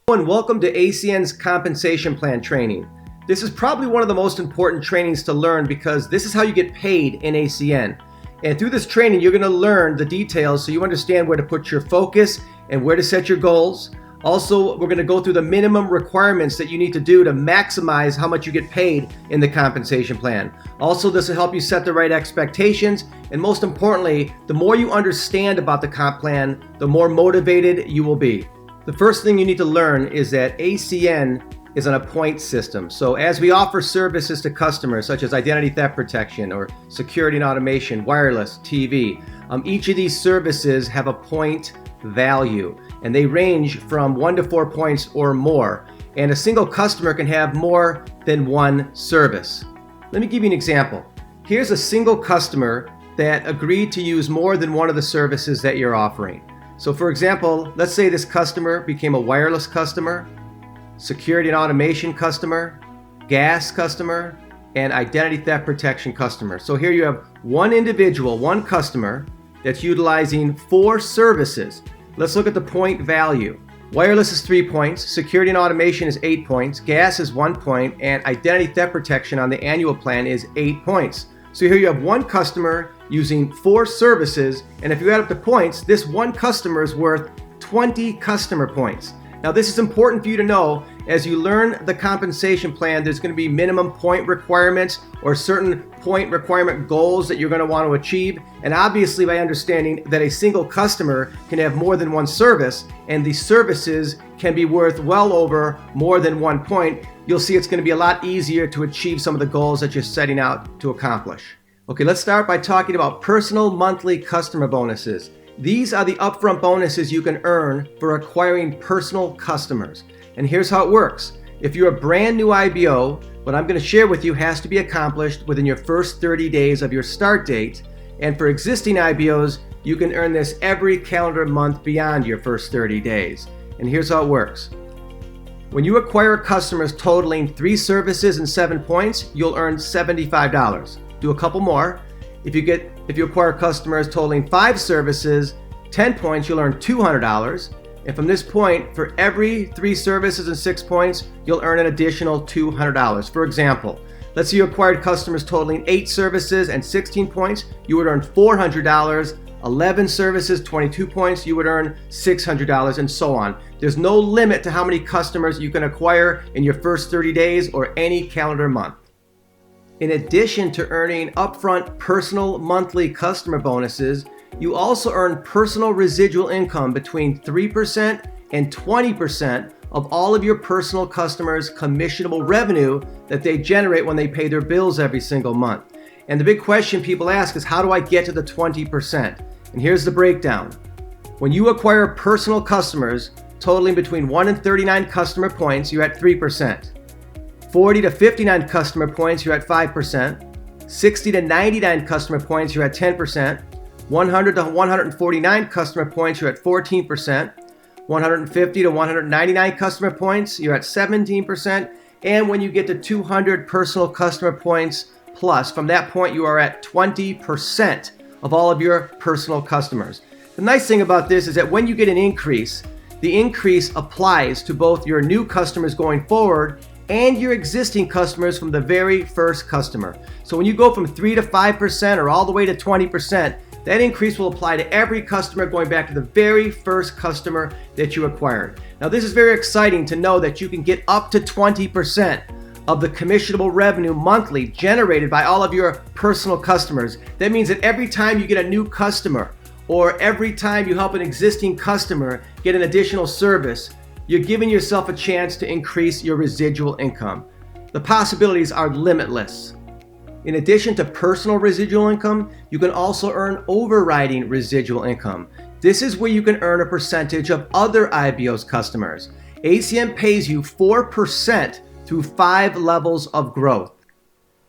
And welcome to ACN's Compensation Plan training. This is probably one of the most important trainings to learn because this is how you get paid in ACN. And through this training, you're going to learn the details so you understand where to put your focus and where to set your goals. Also, we're going to go through the minimum requirements that you need to do to maximize how much you get paid in the compensation plan. Also, this will help you set the right expectations. And most importantly, the more you understand about the comp plan, the more motivated you will be. The first thing you need to learn is that ACN is on a point system. So as we offer services to customers such as identity theft protection or security and automation, wireless, TV, each of these services have a point value and they range from 1 to 4 points or more. And a single customer can have more than one service. Let me give you an example. Here's a single customer that agreed to use more than one of the services that you're offering. So for example, let's say this customer became a wireless customer, security and automation customer, gas customer, and identity theft protection customer. So here you have one individual, one customer that's utilizing 4 services. Let's look at the point value. Wireless is 3 points, security and automation is 8 points, gas is 1 point, and identity theft protection on the annual plan is 8 points. So here you have one customer using 4 services, and if you add up the points, this one customer is worth 20 customer points. Now this is important for you to know. As you learn the compensation plan, there's going to be minimum point requirements or certain point requirement goals that you're going to want to achieve. And obviously by understanding that a single customer can have more than one service and the services can be worth well over more than 1 point, you'll see it's going to be a lot easier to achieve some of the goals that you're setting out to accomplish. Okay, let's start by talking about personal monthly customer bonuses. These are the upfront bonuses you can earn for acquiring personal customers. And here's how it works. If you're a brand new IBO, what I'm going to share with you has to be accomplished within your first 30 days of your start date. And for existing IBOs, you can earn this every calendar month beyond your first 30 days. And here's how it works. When you acquire customers totaling 3 services and 7 points, you'll earn $75. Do a couple more. If you acquire customers totaling 5 services, 10 points, you'll earn $200. And from this point, for every 3 services and 6 points, you'll earn an additional $200. For example, let's say you acquired customers totaling 8 services and 16 points, you would earn $400. 11 services, 22 points, you would earn $600, and so on. There's no limit to how many customers you can acquire in your first 30 days or any calendar month. In addition to earning upfront personal monthly customer bonuses, you also earn personal residual income between 3% and 20% of all of your personal customers' commissionable revenue that they generate when they pay their bills every single month. And the big question people ask is, how do I get to the 20%? And here's the breakdown. When you acquire personal customers totaling between 1 and 39 customer points, you're at 3%. 40 to 59 customer points, you're at 5%. 60 to 99 customer points, you're at 10%. 100 to 149 customer points, you're at 14%. 150 to 199 customer points, you're at 17%. And when you get to 200 personal customer points plus, from that point you are at 20% of all of your personal customers. The nice thing about this is that when you get an increase, the increase applies to both your new customers going forward and your existing customers from the very first customer. So when you go from 3 to 5% or all the way to 20%, that increase will apply to every customer going back to the very first customer that you acquired. Now this is very exciting to know that you can get up to 20% of the commissionable revenue monthly generated by all of your personal customers. That means that every time you get a new customer or every time you help an existing customer get an additional service, you're giving yourself a chance to increase your residual income. The possibilities are limitless. In addition to personal residual income, you can also earn overriding residual income. This is where you can earn a percentage of other IBO's customers. ACN pays you 4% through 5 levels of growth.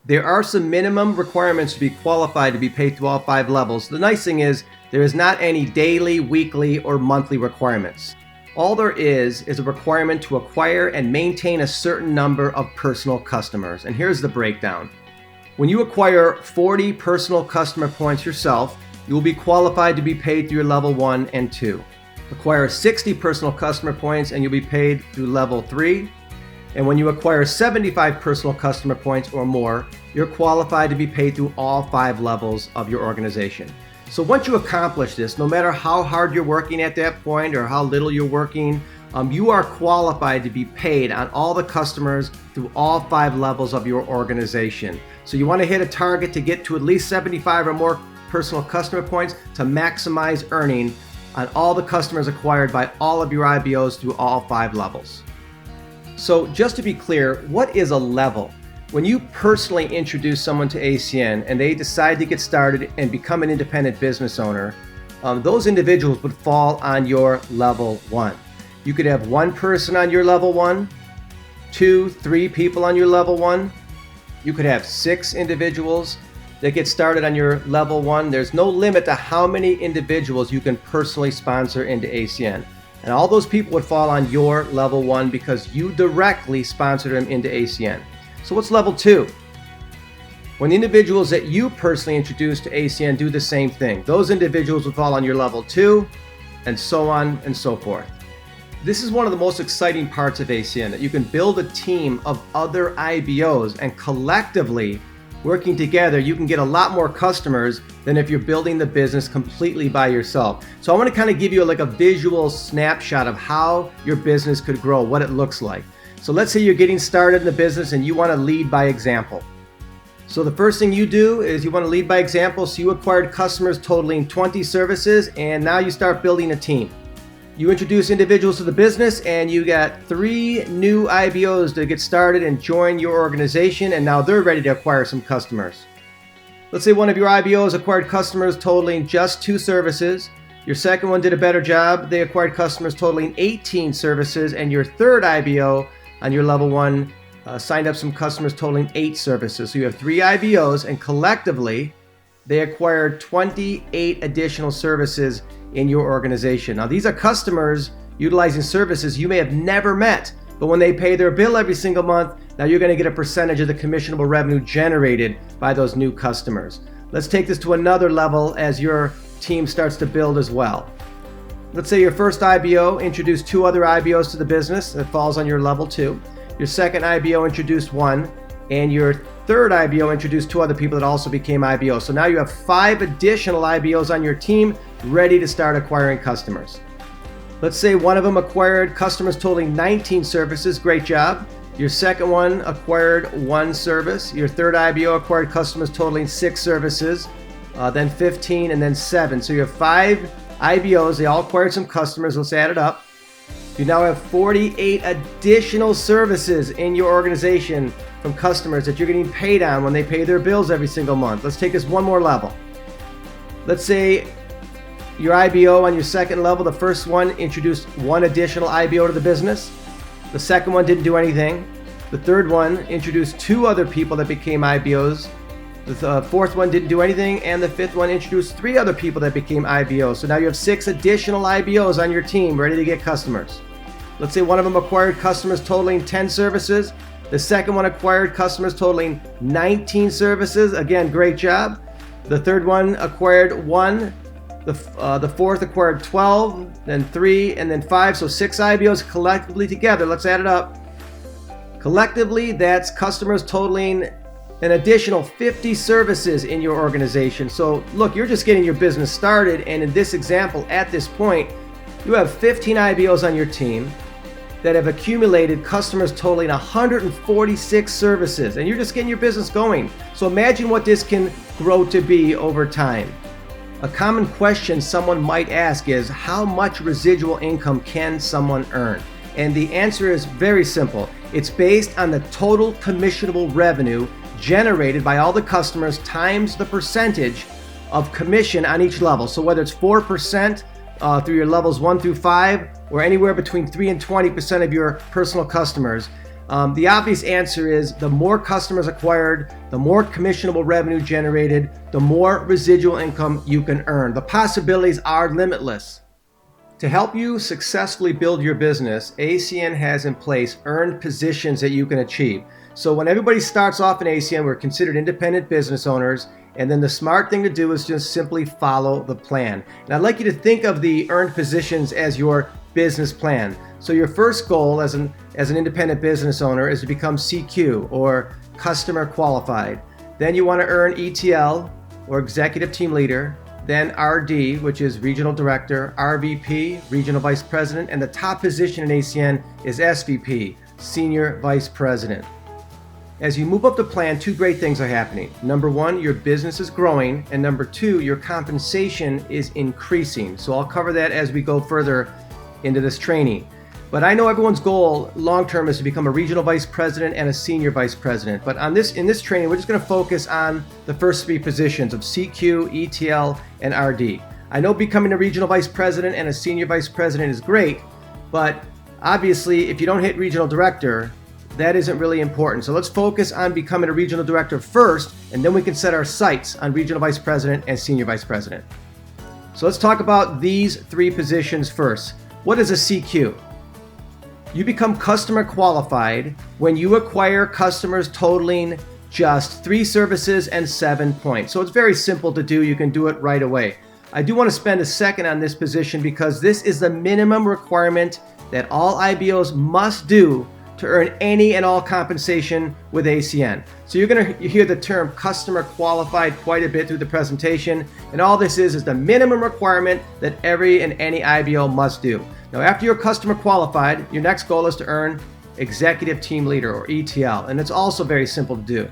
There are some minimum requirements to be qualified to be paid through all 5 levels. The nice thing is there is not any daily, weekly, or monthly requirements. All there is a requirement to acquire and maintain a certain number of personal customers. And here's the breakdown. When you acquire 40 personal customer points yourself, you will be qualified to be paid through your level 1 and 2. Acquire 60 personal customer points and you'll be paid through level 3. And when you acquire 75 personal customer points or more, you're qualified to be paid through all 5 levels of your organization. So once you accomplish this, no matter how hard you're working at that point or how little you're working, you are qualified to be paid on all the customers through all 5 levels of your organization. So you want to hit a target to get to at least 75 or more personal customer points to maximize earning on all the customers acquired by all of your IBOs through all 5 levels. So just to be clear, what is a level? When you personally introduce someone to ACN and they decide to get started and become an independent business owner, those individuals would fall on your level 1. You could have 1 person on your level 1, 2, 3 people on your level 1. You could have 6 individuals that get started on your level 1. There's no limit to how many individuals you can personally sponsor into ACN. And all those people would fall on your level 1 because you directly sponsored them into ACN. So what's level 2? When the individuals that you personally introduce to ACN do the same thing, those individuals would fall on your level 2, and so on and so forth. This is one of the most exciting parts of ACN, that you can build a team of other IBOs, and collectively working together, you can get a lot more customers than if you're building the business completely by yourself. So I want to kind of give you like a visual snapshot of how your business could grow, what it looks like. So let's say you're getting started in the business and you want to lead by example. So the first thing you do is you want to lead by example. So you acquired customers totaling 20 services, and now you start building a team. You introduce individuals to the business and you got 3 new IBOs to get started and join your organization, and now they're ready to acquire some customers. Let's say one of your IBOs acquired customers totaling just 2 services. Your second one did a better job. They acquired customers totaling 18 services, and your third IBO on your level 1 signed up some customers totaling 8 services. So you have 3 IBOs, and collectively they acquired 28 additional services in your organization. Now these are customers utilizing services you may have never met, but when they pay their bill every single month, now you're going to get a percentage of the commissionable revenue generated by those new customers. Let's take this to another level as your team starts to build as well. Let's say your first IBO introduced 2 other IBOs to the business. That falls on your level 2. Your second IBO introduced 1, and your third IBO introduced 2 other people that also became IBOs. So now you have 5 additional IBOs on your team ready to start acquiring customers. Let's say one of them acquired customers totaling 19 services. Great job. Your second one acquired 1 service. Your third IBO acquired customers totaling 6 services, then 15, and then 7. So you have 5 IBOs. They all acquired some customers. Let's add it up. You now have 48 additional services in your organization from customers that you're getting paid on when they pay their bills every single month. Let's take this one more level. Let's say your IBO on your second level, the first one introduced 1 additional IBO to the business. The second one didn't do anything. The third one introduced 2 other people that became IBOs. The fourth one didn't do anything, and the fifth one introduced 3 other people that became IBOs. So now you have 6 additional IBOs on your team ready to get customers. Let's say one of them acquired customers totaling 10 services. The second one acquired customers totaling 19 services. Again, great job. The third one acquired 1. The fourth acquired 12, then 3, and then 5. So 6 IBOs collectively together. Let's add it up. Collectively, that's customers totaling an additional 50 services in your organization. So look, you're just getting your business started, and in this example, at this point, you have 15 IBOs on your team that have accumulated customers totaling 146 services, and you're just getting your business going. So imagine what this can grow to be over time. A common question someone might ask is, how much residual income can someone earn? And the answer is very simple. It's based on the total commissionable revenue generated by all the customers times the percentage of commission on each level. So whether it's 4% through your levels 1 through 5, or anywhere between 3 and 20% of your personal customers, the obvious answer is the more customers acquired, the more commissionable revenue generated, the more residual income you can earn. The possibilities are limitless. To help you successfully build your business, ACN has in place earned positions that you can achieve. So when everybody starts off in ACN, we're considered independent business owners, And then the smart thing to do is just simply follow the plan. And I'd like you to think of the earned positions as your business plan. So your first goal as an independent business owner is to become CQ, or customer qualified. Then you want to earn ETL, or executive team leader. Then RD, which is regional director, RVP, regional vice president, and the top position in ACN is SVP, senior vice president. As you move up the plan, two great things are happening. Number one, your business is growing, and number two, your compensation is increasing. So I'll cover that as we go further into this training. But I know everyone's goal long-term is to become a regional vice president and a senior vice president. But in this training, we're just going to focus on the first three positions of CQ, ETL, and RD. I know becoming a regional vice president and a senior vice president is great, but obviously if you don't hit regional director, that isn't really important. So let's focus on becoming a regional director first, and then we can set our sights on regional vice president and senior vice president. So let's talk about these three positions first. What is a CQ? You become customer qualified when you acquire customers totaling just 3 services and 7 points. So it's very simple to do. You can do it right away. I do want to spend a second on this position because this is the minimum requirement that all IBOs must do to earn any and all compensation with ACN. So you're going to hear the term customer qualified quite a bit through the presentation, and all this is the minimum requirement that every and any IBO must do. Now, after you're customer qualified, your next goal is to earn executive team leader, or ETL, and it's also very simple to do.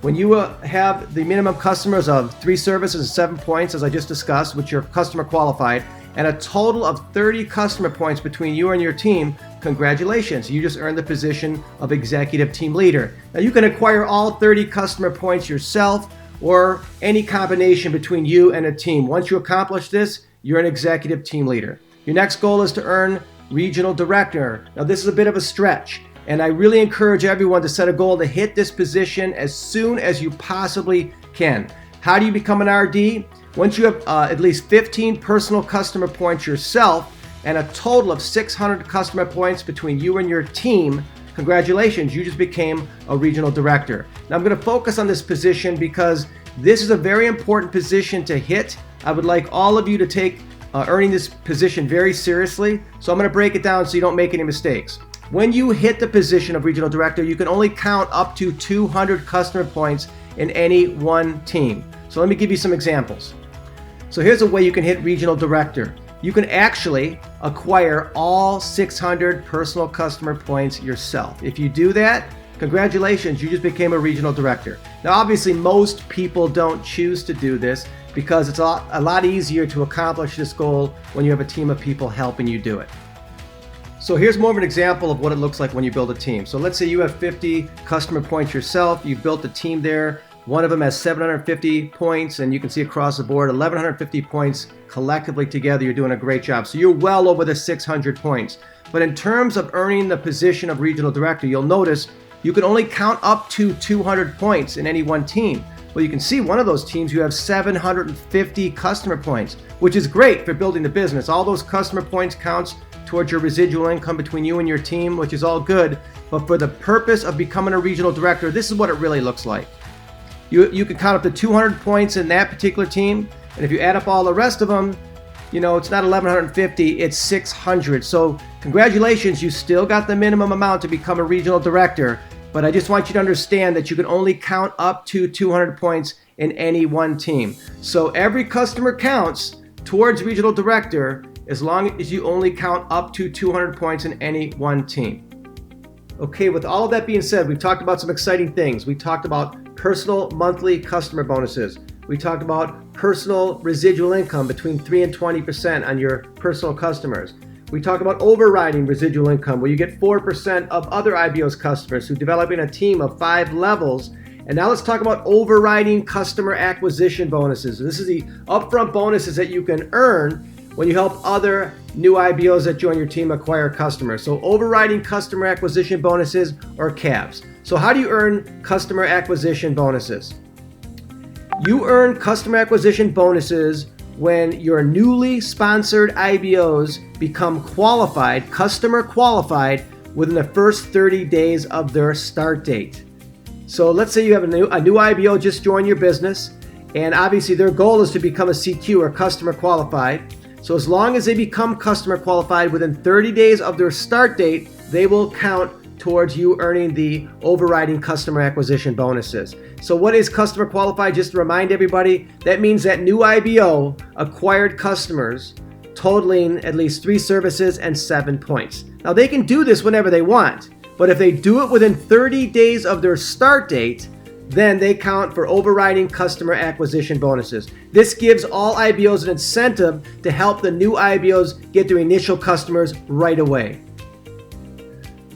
When you have the minimum customers of 3 services and 7 points, as I just discussed, which you're customer qualified, and a total of 30 customer points between you and your team, congratulations, you just earned the position of executive team leader. Now you can acquire all 30 customer points yourself or any combination between you and a team. Once you accomplish this, you're an executive team leader. Your next goal is to earn regional director. Now this is a bit of a stretch, and I really encourage everyone to set a goal to hit this position as soon as you possibly can. How do you become an RD? Once you have at least 15 personal customer points yourself and a total of 600 customer points between you and your team, congratulations, you just became a regional director. Now I'm going to focus on this position because this is a very important position to hit. I would like all of you to take earning this position very seriously. So I'm going to break it down so you don't make any mistakes. When you hit the position of regional director, you can only count up to 200 customer points in any one team. So let me give you some examples. So here's a way you can hit regional director. You can actually acquire all 600 personal customer points yourself. If you do that, congratulations, you just became a regional director. Now obviously most people don't choose to do this because it's a lot easier to accomplish this goal when you have a team of people helping you do it. So here's more of an example of what it looks like when you build a team. So let's say you have 50 customer points yourself. You've built a team there. One of them has 750 points, and you can see across the board 1,150 points collectively together. You're doing a great job. So you're well over the 600 points. But in terms of earning the position of regional director, you'll notice you can only count up to 200 points in any one team. Well, you can see one of those teams, you have 750 customer points, which is great for building the business. All those customer points counts towards your residual income between you and your team, which is all good. But for the purpose of becoming a regional director, this is what it really looks like. You can count up to 200 points in that particular team, and if you add up all the rest of them, you know, it's not 1,150, it's 600. So congratulations, you still got the minimum amount to become a regional director, but I just want you to understand that you can only count up to 200 points in any one team. So every customer counts towards regional director as long as you only count up to 200 points in any one team. Okay, with all of that being said, we've talked about some exciting things. We talked about personal monthly customer bonuses. We talked about personal residual income between 3 and 20% on your personal customers. We talked about overriding residual income, where you get 4% of other IBO's customers who develop in a team of 5 levels. And now let's talk about overriding customer acquisition bonuses. This is the upfront bonuses that you can earn when you help other new IBOs that join your team acquire customers. So overriding customer acquisition bonuses, or CABs. So how do you earn customer acquisition bonuses? You earn customer acquisition bonuses when your newly sponsored IBOs become qualified, customer qualified, within the first 30 days of their start date. So let's say you have a new IBO just joined your business, And obviously their goal is to become a CQ or customer qualified. So as long as they become customer qualified within 30 days of their start date, they will count towards you earning the overriding customer acquisition bonuses. So what is customer qualified? Just to remind everybody, that means that new IBO acquired customers totaling at least 3 services and 7 points. Now they can do this whenever they want, but if they do it within 30 days of their start date, then they count for overriding customer acquisition bonuses. This gives all IBOs an incentive to help the new IBOs get their initial customers right away.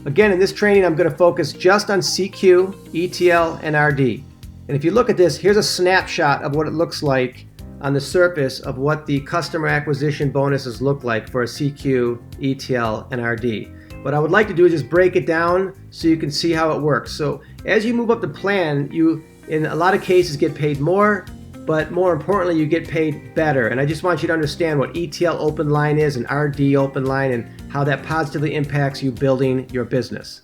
Again, in this training, I'm going to focus just on CQ, ETL, and RD. And if you look at this, here's a snapshot of what it looks like on the surface of what the customer acquisition bonuses look like for a CQ, ETL, and RD. What I would like to do is just break it down so you can see how it works. So as you move up the plan, you, in a lot of cases, get paid more, but more importantly, you get paid better. And I just want you to understand what ETL open line is and RD open line and how that positively impacts you building your business.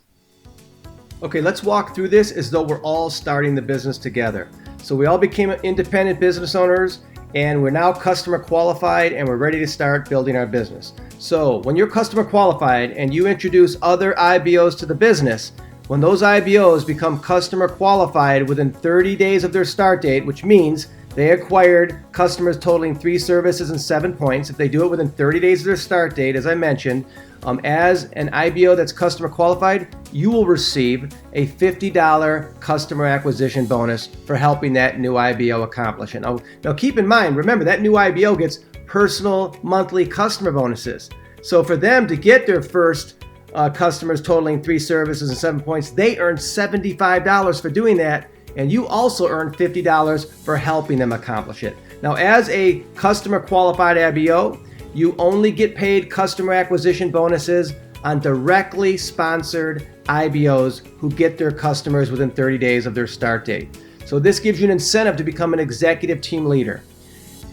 Okay, let's walk through this as though we're all starting the business together. So we all became independent business owners, and we're now customer qualified, and we're ready to start building our business. So when you're customer qualified and you introduce other IBOs to the business, when those IBOs become customer qualified within 30 days of their start date, which means they acquired customers totaling 3 services and 7 points. If they do it within 30 days of their start date, as I mentioned, as an IBO that's customer qualified, you will receive a $50 customer acquisition bonus for helping that new IBO accomplish it. Now keep in mind, remember that new IBO gets personal monthly customer bonuses. So for them to get their first customers totaling 3 services and 7 points, they earn $75 for doing that. And you also earn $50 for helping them accomplish it. Now, as a customer qualified IBO, you only get paid customer acquisition bonuses on directly sponsored IBOs who get their customers within 30 days of their start date. So this gives you an incentive to become an executive team leader.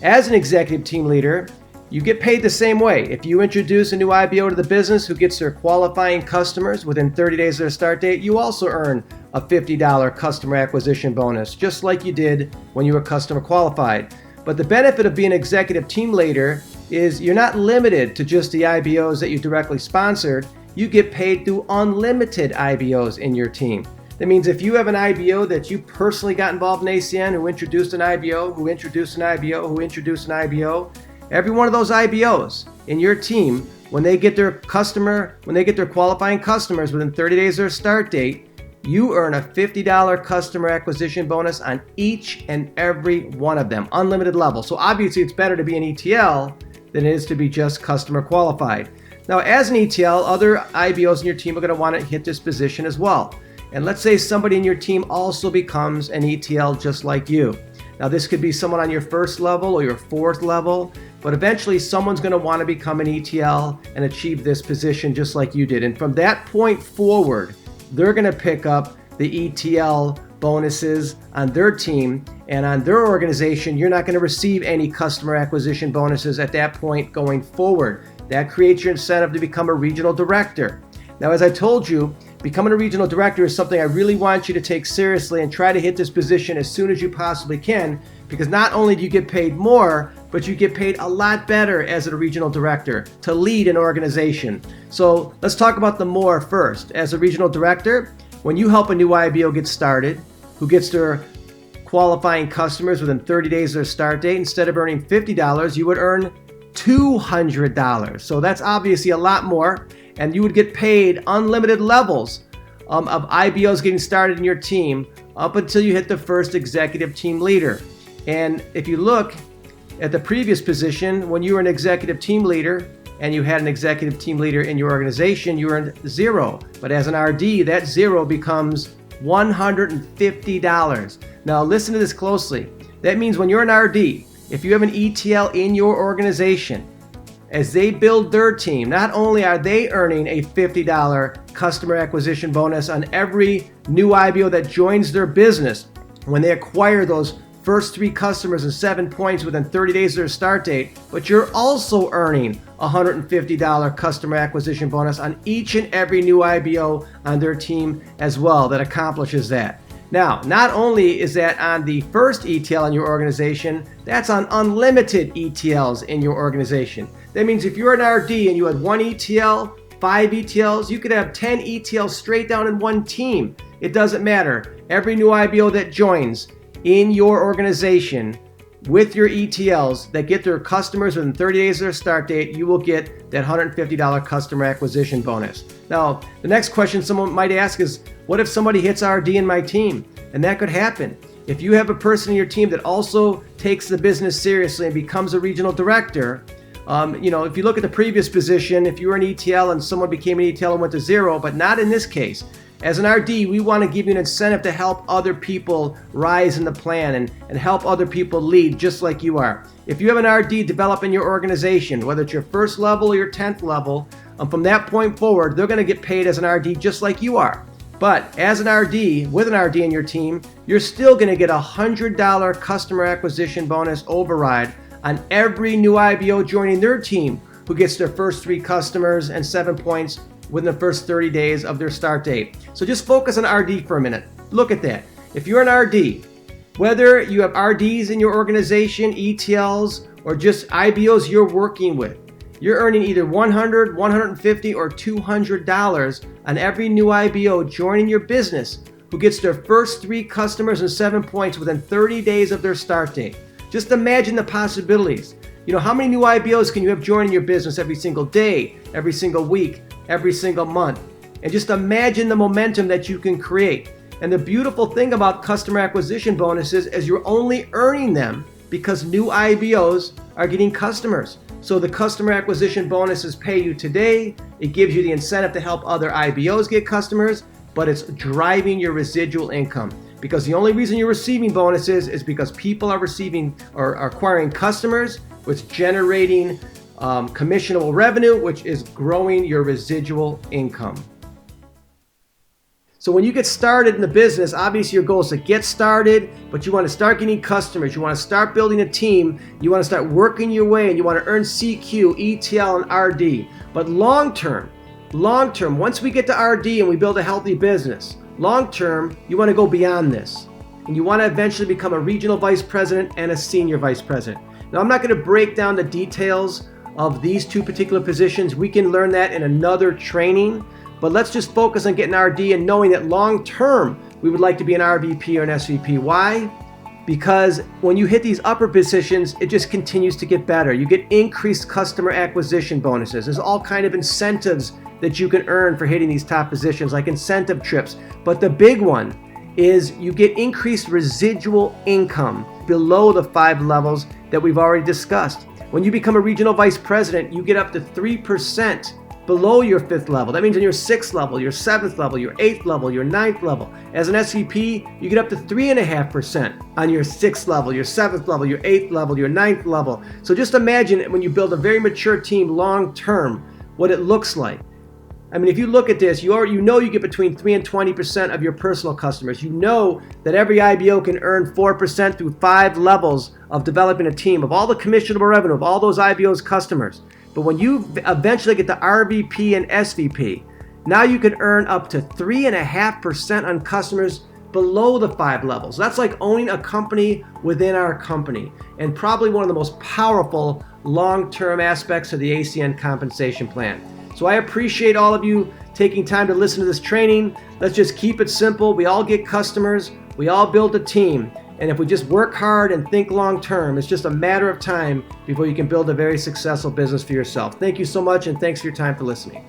As an executive team leader, you get paid the same way. If you introduce a new IBO to the business who gets their qualifying customers within 30 days of their start date, you also earn a $50 customer acquisition bonus, just like you did when you were customer qualified. But the benefit of being an executive team leader is you're not limited to just the IBOs that you directly sponsored. You get paid through unlimited IBOs in your team. That means if you have an IBO that you personally got involved in ACN, who introduced an IBO, who introduced an IBO, who introduced an IBO, every one of those IBOs in your team, when they get their qualifying customers within 30 days of their start date, you earn a $50 customer acquisition bonus on each and every one of them, unlimited level. So obviously it's better to be an ETL than it is to be just customer qualified. Now, as an ETL, other IBOs in your team are going to want to hit this position as well. And let's say somebody in your team also becomes an ETL just like you. Now, this could be someone on your first level or your fourth level, but eventually someone's going to want to become an ETL and achieve this position just like you did. And from that point forward, they're going to pick up the ETL bonuses on their team, and on their organization, you're not going to receive any customer acquisition bonuses at that point going forward. That creates your incentive to become a regional director. Now, as I told you, becoming a regional director is something I really want you to take seriously and try to hit this position as soon as you possibly can, because not only do you get paid more, but you get paid a lot better as a regional director to lead an organization. So let's talk about the more first. As a regional director, when you help a new IBO get started, who gets their qualifying customers within 30 days of their start date, instead of earning $50, you would earn $200. So that's obviously a lot more, and you would get paid unlimited levels of IBOs getting started in your team up until you hit the first executive team leader. And if you look at the previous position, when you were an executive team leader and you had an executive team leader in your organization, you earned $0. But as an RD, that $0 becomes $150. Now listen to this closely. That means when you're an RD, if you have an ETL in your organization, as they build their team, not only are they earning a $50 customer acquisition bonus on every new IBO that joins their business when they acquire those first 3 customers and 7 points within 30 days of their start date, but you're also earning a $150 customer acquisition bonus on each and every new IBO on their team as well that accomplishes that. Now, not only is that on the first ETL in your organization, that's on unlimited ETLs in your organization. That means if you're an RD and you had 1 ETL, 5 ETLs, you could have 10 ETLs straight down in one team. It doesn't matter. Every new IBO that joins in your organization with your ETLs that get their customers within 30 days of their start date, you will get that $150 customer acquisition bonus. Now, the next question someone might ask is, what if somebody hits RD in my team? And that could happen. If you have a person in your team that also takes the business seriously and becomes a regional director, if you look at the previous position, if you were an ETL and someone became an ETL and went to 0, but not in this case. As an RD, we want to give you an incentive to help other people rise in the plan and help other people lead just like you are. If you have an RD develop in your organization, whether it's your first level or your 10th level, from that point forward, they're going to get paid as an RD just like you are. But as an RD, with an RD in your team, you're still going to get a $100 customer acquisition bonus override on every new IBO joining their team who gets their first 3 customers and 7 points within the first 30 days of their start date. So just focus on RD for a minute. Look at that. If you're an RD, whether you have RDs in your organization, ETLs, or just IBOs you're working with, you're earning either $100, $150, or $200 on every new IBO joining your business who gets their first 3 customers and 7 points within 30 days of their start date. Just imagine the possibilities. How many new IBOs can you have joining your business every single day, every single week, every single month? And just imagine the momentum that you can create. And the beautiful thing about customer acquisition bonuses is you're only earning them because new IBOs are getting customers. So the customer acquisition bonuses pay you today. It gives you the incentive to help other IBOs get customers, but it's driving your residual income. Because the only reason you're receiving bonuses is because people are receiving or are acquiring customers, which is generating commissionable revenue, which is growing your residual income. So when you get started in the business, obviously your goal is to get started, but you want to start getting customers. You want to start building a team. You want to start working your way, and you want to earn CQ, ETL, and RD. But long term, once we get to RD and we build a healthy business, long term, you want to go beyond this. And you want to eventually become a regional vice president and a senior vice president. Now, I'm not going to break down the details of these 2 particular positions. We can learn that in another training. But let's just focus on getting RD and knowing that long term, we would like to be an RVP or an SVP. Why? Because when you hit these upper positions, it just continues to get better. You get increased customer acquisition bonuses. There's all kind of incentives that you can earn for hitting these top positions, like incentive trips. But the big one is you get increased residual income below the 5 levels that we've already discussed. When you become a regional vice president, you get up to 3% below your 5th level. That means on your 6th level, your 7th level, your 8th level, your 9th level. As an SVP, you get up to 3.5% on your 6th level, your 7th level, your 8th level, your 9th level. So just imagine when you build a very mature team long term, what it looks like. I mean, if you look at this, you know you get between 3 and 20% of your personal customers. You know that every IBO can earn 4% through 5 levels of developing a team, of all the commissionable revenue, of all those IBOs customers. But when you eventually get to RVP and SVP, now you can earn up to 3.5% on customers below the 5 levels. That's like owning a company within our company, and probably one of the most powerful long-term aspects of the ACN Compensation Plan. So I appreciate all of you taking time to listen to this training. Let's just keep it simple. We all get customers. We all build a team. And if we just work hard and think long term, it's just a matter of time before you can build a very successful business for yourself. Thank you so much, and thanks for your time for listening.